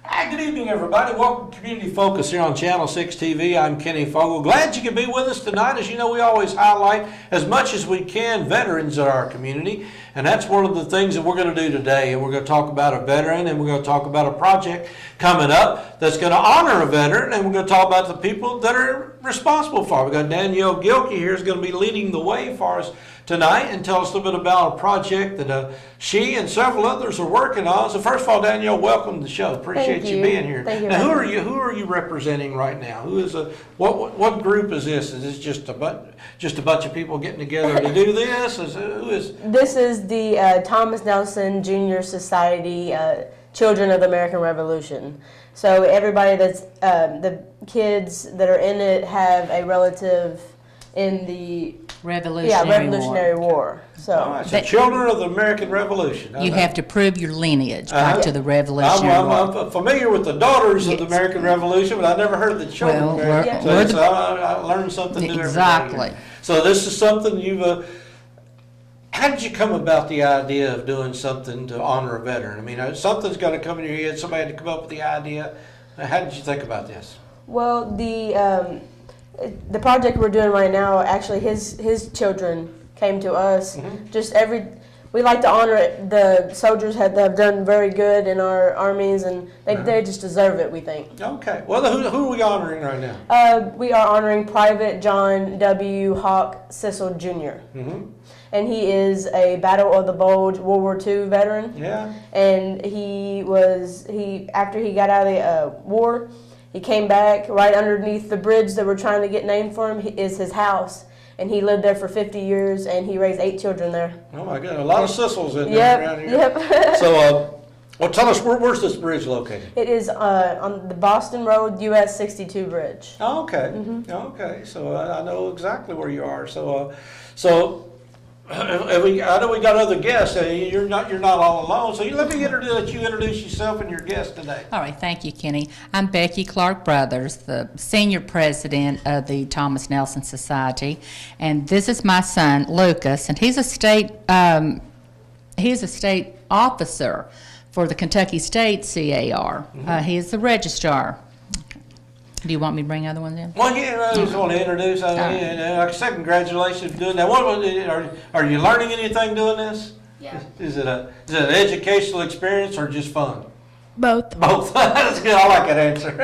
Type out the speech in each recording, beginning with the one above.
Hi, good evening, everybody. Welcome to Community Focus here on Channel 6 TV. I'm Kenny Fogel. Glad you can be with us tonight. As you know, we always highlight as much as we can veterans in our community, and that's one of the things that we're going to do today. And we're going to talk about a veteran, and we're going to talk about a project coming up that's going to honor a veteran, and we're going to talk about the people that are responsible for it. We've got Danielle Gilkey here is going to be leading the way for us tonight and tell us a little bit about a project that she and several others are working on. So first of all, Danielle, welcome to the show. Appreciate you being here. Thank you. Now, who are you representing right now? Who is what group is this? Is this just a bunch of people getting together to do this? Who is? This is the Thomas Nelson Junior Society, Children of the American Revolution. So everybody that's the kids that are in it have a relative in the Revolutionary War. So so Children of the American Revolution. You have to prove your lineage back to the Revolutionary War. I'm familiar with the Daughters of the American Revolution, but I never heard the Children of the American Revolution. So I learned something new exactly. every day. So this is something you've. How did you come about the idea of doing something to honor a veteran? I mean, something's got to come in your head. Somebody had to come up with the idea. How did you think about this? Well, the project we're doing right now, actually, his children came to us. Mm-hmm. We like to honor it. The soldiers have done very good in our armies, and they just deserve it, we think. Okay. Well, who are we honoring right now? We are honoring Private John W. Hawk Cissell Jr. Mm-hmm. And he is a Battle of the Bulge World War II veteran. Yeah. And after he got out of the war, he came back. Right underneath the bridge that we're trying to get named for him is his house. And he lived there for 50 years, and he raised 8 children there. Oh, my goodness. A lot of Cissels in there around here. Yep. So, tell us, where's this bridge located? It is on the Boston Road US 62 bridge. Oh, okay. Mm-hmm. Okay. So, I know exactly where you are. So I know we got other guests. You're not all alone. So let me introduce yourself and your guest today. All right, thank you, Kenny. I'm Becky Clark Brothers, the senior president of the Thomas Nelson Society, and this is my son Lucas, and he's a state officer for the Kentucky State CAR. Mm-hmm. He is the registrar. Do you want me to bring other ones in? Well, yeah, I just want to introduce. Like I said, congratulations for doing that. Are you learning anything doing this? Yeah. Is it an educational experience or just fun? Both. Both. That's good. I like that answer.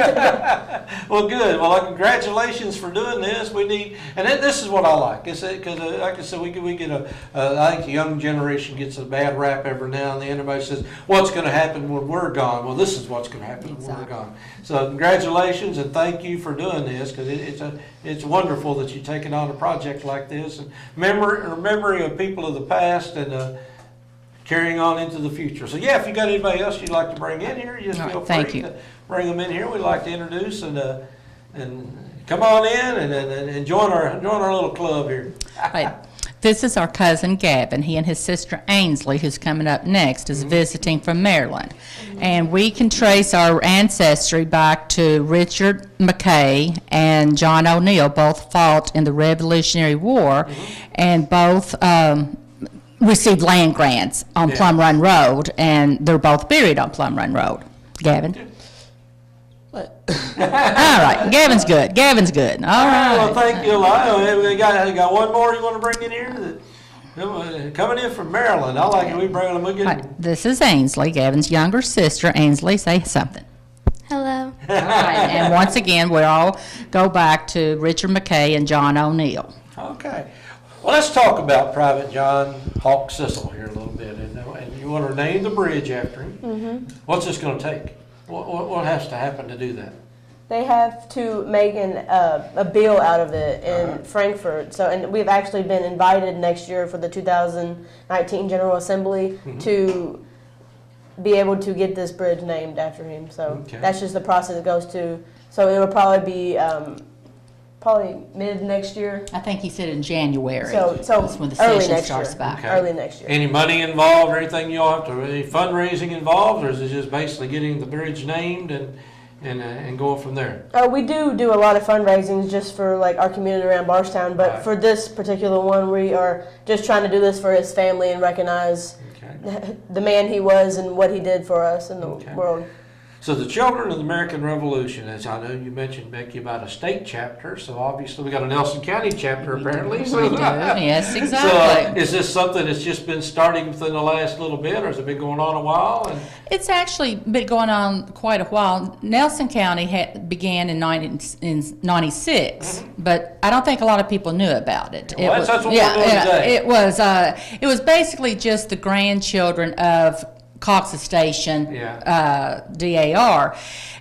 Well, good. Well, congratulations for doing this. We need, and this is what I like. Because, like I said, we get I think the young generation gets a bad rap every now and then. Everybody says, "What's going to happen when we're gone?" Well, this is what's going to happen when we're gone. So, congratulations and thank you for doing this, because it's wonderful that you're taking on a project like this and memory of people of the past and. Carrying on into the future. So yeah, if you got anybody else you'd like to bring in here, just feel free to bring them in here. We'd like to introduce and come on in and join our little club here. Right. This is our cousin Gavin. He and his sister Ainsley, who's coming up next, is visiting from Maryland. And we can trace our ancestry back to Richard McKay and John O'Neill. Both fought in the Revolutionary War, and both received land grants on Plum Run Road, and they're both buried on Plum Run Road. Gavin? What? All right, Gavin's good. All right. Well, thank you. We got one more you want to bring in here? Coming in from Maryland. I like it. We bring them again. Right. This is Ainsley, Gavin's younger sister. Ainsley, say something. Hello. All right, and once again, we all go back to Richard McKay and John O'Neill. Okay. Well, let's talk about Private John Hawk Cissell here a little bit, and you want to name the bridge after him. Mm-hmm. What's this going to take? What has to happen to do that? They have to make a bill out of it in Frankfurt. So, and we've actually been invited next year for the 2019 General Assembly to be able to get this bridge named after him. So that's just the process it goes to. So it will probably be mid next year. I think he said in January. So that's when the session starts back. Early next year. Any money involved or anything you all have to, any fundraising involved, or is it just basically getting the bridge named and going from there? We do a lot of fundraising just for like our community around Bardstown, but for this particular one, we are just trying to do this for his family and recognize the man he was and what he did for us in the world. So the Children of the American Revolution, as I know you mentioned, Becky, about a state chapter. So obviously we got a Nelson County chapter apparently. So, We do, yes, So exactly. is this something that's just been starting within the last little bit, or has it been going on a while? And It's actually been going on quite a while. Nelson County began in 96, but I don't think a lot of people knew about it. Well, that's what we're doing today. It was basically just the grandchildren of Cox's Station, DAR,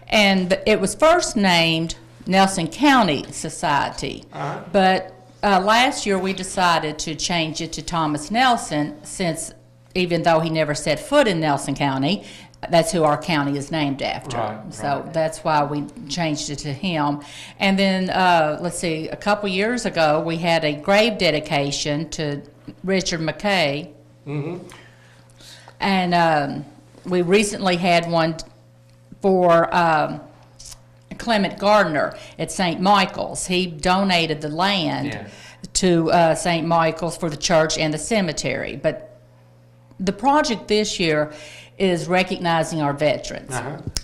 and it was first named Nelson County Society, but last year we decided to change it to Thomas Nelson, since even though he never set foot in Nelson County, that's who our county is named after. Right, so right. that's why we changed it to him. And then, let's see, a couple years ago, we had a grave dedication to Richard McKay. And we recently had one for Clement Gardner at St. Michael's. He donated the land to St. Michael's for the church and the cemetery. But the project this year is recognizing our veterans.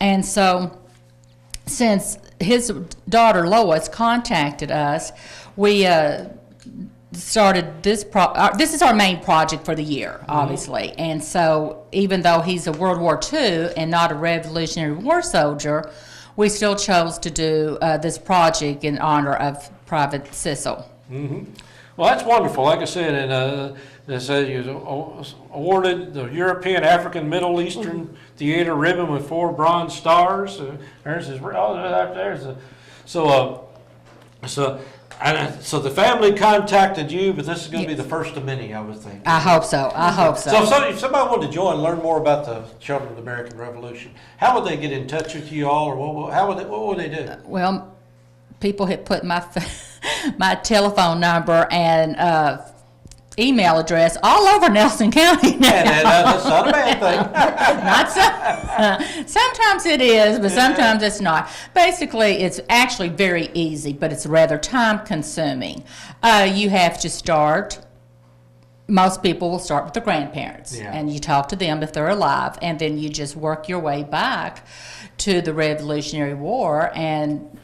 And so since his daughter Lois contacted us, we started this this is our main project for the year, obviously. And so even though he's a World War II and not a Revolutionary War soldier, we still chose to do this project in honor of Private Cissell. well, that's wonderful. Like I said, and they said you was awarded the European, African, Middle Eastern Theater ribbon with 4 bronze stars. There's his, there's a, so the family contacted you, but this is going to be the first of many, I would think. I hope so. I hope so. So if somebody wanted to join and learn more about the Children of the American Revolution, how would they get in touch with you all, or what would they do? Well, people had put my my telephone number and email address all over Nelson County now. And that's not a bad thing. Not so. Sometimes it is, but sometimes it's not. Basically, it's actually very easy, but it's rather time-consuming. You have to start. Most people will start with the grandparents, and you talk to them if they're alive, and then you just work your way back to the Revolutionary War, and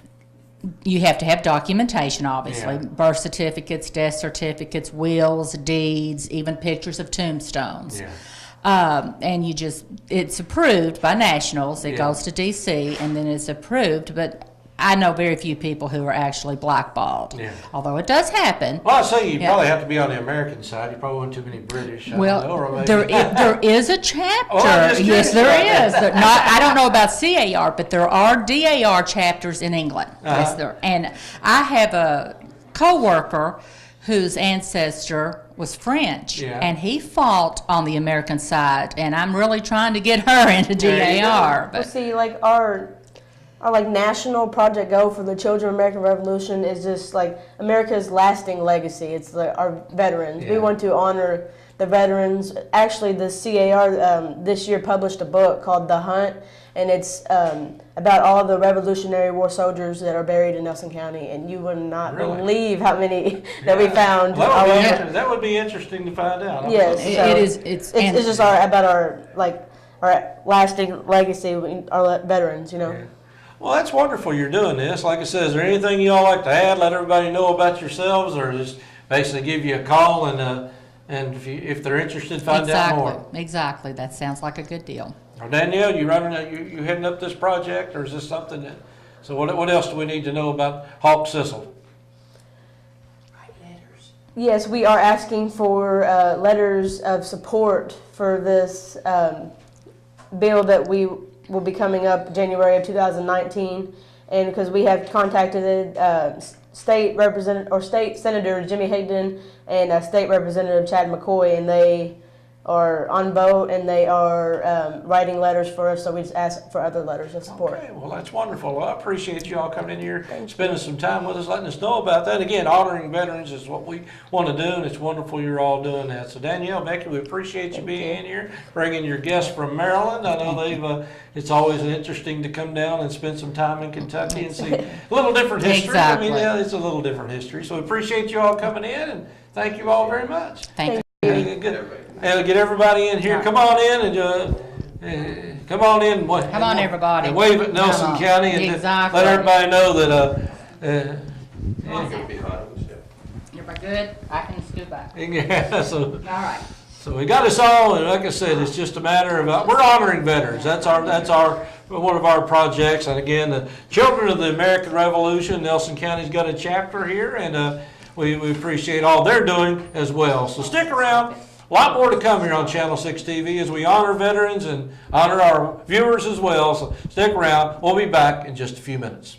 you have to have documentation, obviously, birth certificates, death certificates, wills, deeds, even pictures of tombstones. And it's approved by nationals. It goes to D.C. and then it's approved, but I know very few people who are actually blackballed, although it does happen. Well, I say you probably have to be on the American side. You probably want too many British. Well, there is a chapter. Yes, there is. I don't know about CAR, but there are DAR chapters in England. Yes, there. And I have a co-worker whose ancestor was French, and he fought on the American side, and I'm really trying to get her into DAR. Well, see, like our national project goal for the Children of the American Revolution is just like America's lasting legacy. It's our veterans. We want to honor the veterans. Actually, the CAR this year published a book called The Hunt, and it's about all the Revolutionary War soldiers that are buried in Nelson County, and you would not believe how many that we found. Well, that would be interesting to find out. Yes, it is. It's just about our lasting legacy, our veterans. Well, that's wonderful you're doing this. Like I said, is there anything you all like to add? Let everybody know about yourselves, or just basically give you a call and if they're interested, find out more. Exactly. That sounds like a good deal. Or Danielle, you heading up this project, or is this something that? So what else do we need to know about Hawk Cissell? Yes, we are asking for letters of support for this bill that we will be coming up January of 2019, and because we have contacted state Senator Jimmy Higdon and State Representative Chad McCoy, and they are on vote, and they are writing letters for us, so we just ask for other letters of support. Okay, well, that's wonderful. Well, I appreciate you all coming in here, spending some time with us, letting us know about that. Again, honoring veterans is what we want to do, and it's wonderful you're all doing that. So, Danielle, Becky, we appreciate you being in here, bringing your guests from Maryland. I know it's always interesting to come down and spend some time in Kentucky and see a little different history. Exactly. I mean, it's a little different history. So we appreciate you all coming in, and thank you all very much. Thank you. Get everybody in here. Come on in and Come on in. Come on, everybody. And wave at Nelson Come on. County and Exactly. let everybody know that, Everybody good? I can scoot back. yeah, so. All right. So we got us all, and like I said, it's just a matter of, we're honoring veterans. That's one of our projects. And again, the Children of the American Revolution, Nelson County's got a chapter here, and we appreciate all they're doing as well. So stick around. A lot more to come here on Channel 6 TV as we honor veterans and honor our viewers as well. So stick around. We'll be back in just a few minutes.